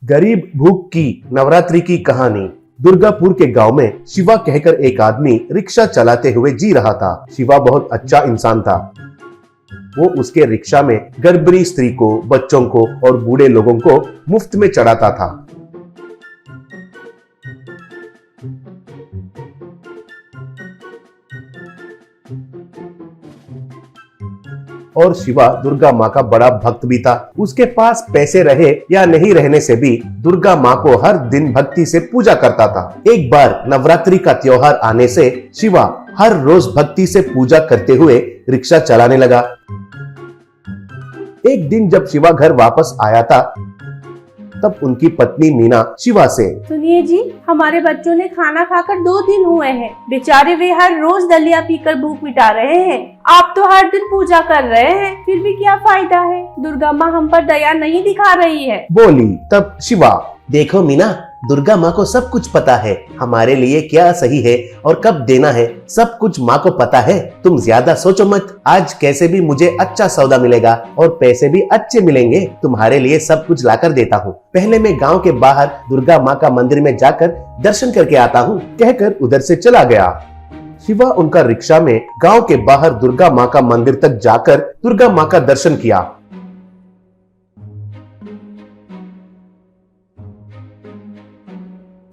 गरीब भूख की नवरात्रि की कहानी। दुर्गापुर के गांव में शिवा कहकर एक आदमी रिक्शा चलाते हुए जी रहा था। शिवा बहुत अच्छा इंसान था। वो उसके रिक्शा में गर्भवती स्त्री को, बच्चों को और बूढ़े लोगों को मुफ्त में चढ़ाता था। और शिवा दुर्गा माँ का बड़ा भक्त भी था। उसके पास पैसे रहे या नहीं रहने से भी दुर्गा माँ को हर दिन भक्ति से पूजा करता था। एक बार नवरात्रि का त्योहार आने से शिवा हर रोज भक्ति से पूजा करते हुए रिक्शा चलाने लगा। एक दिन जब शिवा घर वापस आया था, तब उनकी पत्नी मीना शिवा से, सुनिए जी, हमारे बच्चों ने खाना खाकर 2 दिन हुए हैं। बेचारे वे हर रोज दलिया पीकर भूख मिटा रहे हैं। आप तो हर दिन पूजा कर रहे हैं, फिर भी क्या फायदा है? दुर्गा माँ हम पर दया नहीं दिखा रही है, बोली। तब शिवा, देखो मीना, दुर्गा माँ को सब कुछ पता है। हमारे लिए क्या सही है और कब देना है, सब कुछ माँ को पता है। तुम ज्यादा सोचो मत। आज कैसे भी मुझे अच्छा सौदा मिलेगा और पैसे भी अच्छे मिलेंगे। तुम्हारे लिए सब कुछ लाकर देता हूँ। पहले मैं गांव के बाहर दुर्गा माँ का मंदिर में जाकर दर्शन करके आता हूँ, कहकर उधर से चला गया। शिवा उनका रिक्शा में गांव के बाहर दुर्गा माँ का मंदिर तक जाकर दुर्गा माँ का दर्शन किया।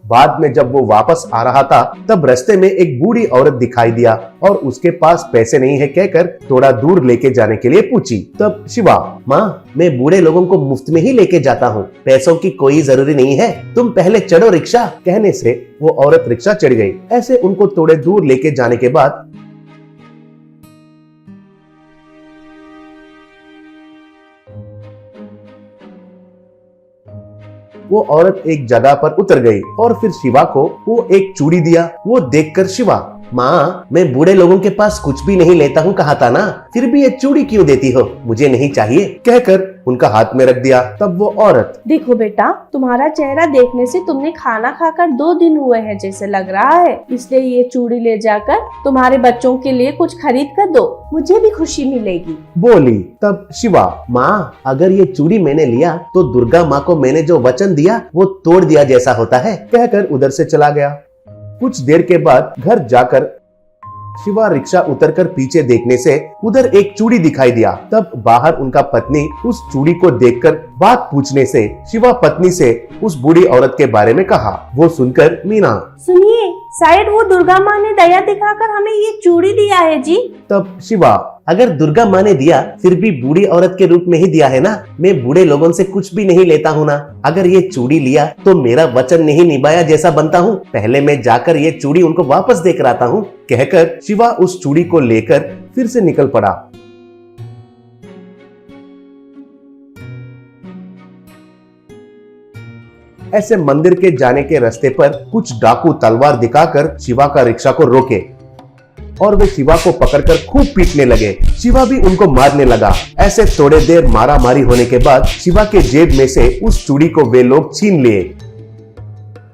बाद में जब वो वापस आ रहा था, तब रास्ते में एक बूढ़ी औरत दिखाई दिया और उसके पास पैसे नहीं है कहकर थोड़ा दूर लेके जाने के लिए पूछी। तब शिवा, माँ, मैं बूढ़े लोगों को मुफ्त में ही लेके जाता हूँ, पैसों की कोई जरूरी नहीं है, तुम पहले चढ़ो रिक्शा। कहने से वो औरत रिक्शा चढ़ गई। ऐसे उनको थोड़े दूर लेके जाने के बाद वो औरत एक जगह पर उतर गई और फिर शिवा को वो एक चूड़ी दिया। वो देखकर शिवा, माँ, मैं बूढ़े लोगों के पास कुछ भी नहीं लेता हूँ कहा था ना, फिर भी ये चूड़ी क्यों देती हो? मुझे नहीं चाहिए, कहकर उनका हाथ में रख दिया। तब वो औरत, देखो बेटा, तुम्हारा चेहरा देखने से तुमने खाना खाकर 2 दिन हुए हैं जैसे लग रहा है, इसलिए ये चूड़ी ले जाकर तुम्हारे बच्चों के लिए कुछ खरीद कर दो, मुझे भी खुशी मिलेगी, बोली। तब शिवा, माँ, अगर ये चूड़ी मैंने लिया तो दुर्गा माँ को मैंने जो वचन दिया वो तोड़ दिया जैसा होता है, कहकर उधर से चला गया। कुछ देर के बाद घर जाकर शिवा रिक्शा उतरकर पीछे देखने से उधर एक चूड़ी दिखाई दिया। तब बाहर उनका पत्नी उस चूड़ी को देखकर बात पूछने से शिवा पत्नी से उस बूढ़ी औरत के बारे में कहा। वो सुनकर मीना, सुनिए, शायद वो दुर्गा माँ ने दया दिखाकर हमें ये चूड़ी दिया है जी। तब शिवा, अगर दुर्गा माँ ने दिया फिर भी बूढ़ी औरत के रूप में ही दिया है ना, मैं बूढ़े लोगों से कुछ भी नहीं लेता हूँ ना। अगर ये चूड़ी लिया तो मेरा वचन नहीं निभाया जैसा बनता हूँ। पहले मैं जाकर ये चूड़ी उनको वापस देकर आता हूँ, कहकर शिवा उस चूड़ी को लेकर फिर से निकल पड़ा। ऐसे मंदिर के जाने के रास्ते पर कुछ डाकू तलवार दिखाकर शिवा का रिक्शा को रोके और वे शिवा को पकड़कर खूब पीटने लगे। शिवा भी उनको मारने लगा। ऐसे थोड़े देर मारा मारी होने के बाद शिवा के जेब में से उस चूड़ी को वे लोग छीन लिए।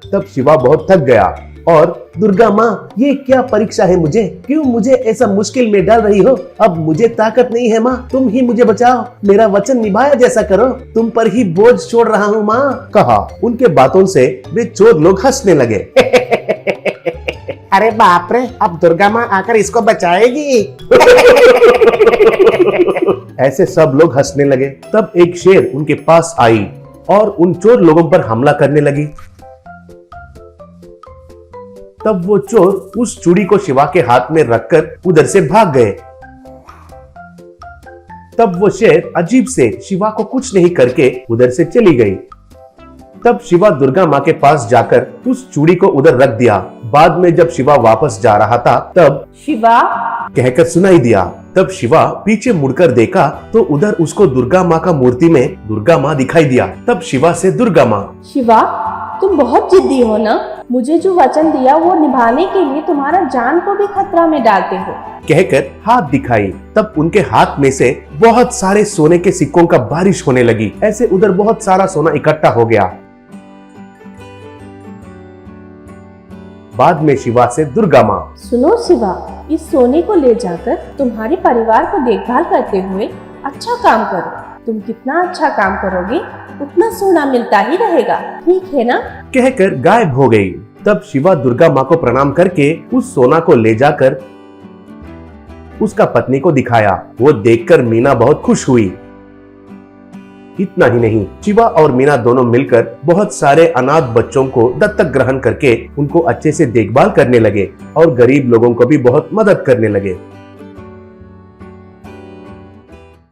तब शिवा बहुत थक गया और, दुर्गा माँ, ये क्या परीक्षा है मुझे? क्यों मुझे ऐसा मुश्किल में डाल रही हो? अब मुझे ताकत नहीं है माँ, तुम ही मुझे बचाओ, मेरा वचन निभाया जैसा करो, तुम पर ही बोझ छोड़ रहा हूँ माँ, कहा। उनके बातों से वे चोर लोग हंसने लगे। अरे बाप रे, अब दुर्गा माँ आकर इसको बचाएगी। ऐसे सब लोग हंसने लगे। तब एक शेर उनके पास आई और उन चोर लोगों पर हमला करने लगी। तब वो चोर उस चूड़ी को शिवा के हाथ में रखकर उधर से भाग गए। तब वो शेर अजीब से शिवा को कुछ नहीं करके उधर से चली गई। तब शिवा दुर्गा माँ के पास जाकर उस चूड़ी को उधर रख दिया। बाद में जब शिवा वापस जा रहा था, तब शिवा, कहकर सुनाई दिया। तब शिवा पीछे मुड़कर देखा तो उधर उसको दुर्गा माँ का मूर्ति में दुर्गा माँ दिखाई दिया। तब शिवा से दुर्गा माँ, शिवा, तुम बहुत जिद्दी हो ना, मुझे जो वचन दिया वो निभाने के लिए तुम्हारा जान को भी खतरा में डालते हो, कहकर हाथ दिखाई। तब उनके हाथ में से बहुत सारे सोने के सिक्कों का बारिश होने लगी। ऐसे उधर बहुत सारा सोना इकट्ठा हो गया। बाद में शिवा से दुर्गा माँ, सुनो शिवा, इस सोने को ले जाकर तुम्हारे परिवार को देखभाल करते हुए अच्छा काम करो। तुम कितना अच्छा काम करोगे उतना सोना मिलता ही रहेगा, ठीक है ना? कहकर गायब हो गई। तब शिवा दुर्गा माँ को प्रणाम करके उस सोना को ले जाकर उसका पत्नी को दिखाया। वो देखकर मीना बहुत खुश हुई। इतना ही नहीं, शिवा और मीना दोनों मिलकर बहुत सारे अनाथ बच्चों को दत्तक ग्रहण करके उनको अच्छे से देखभाल करने लगे और गरीब लोगों को भी बहुत मदद करने लगे।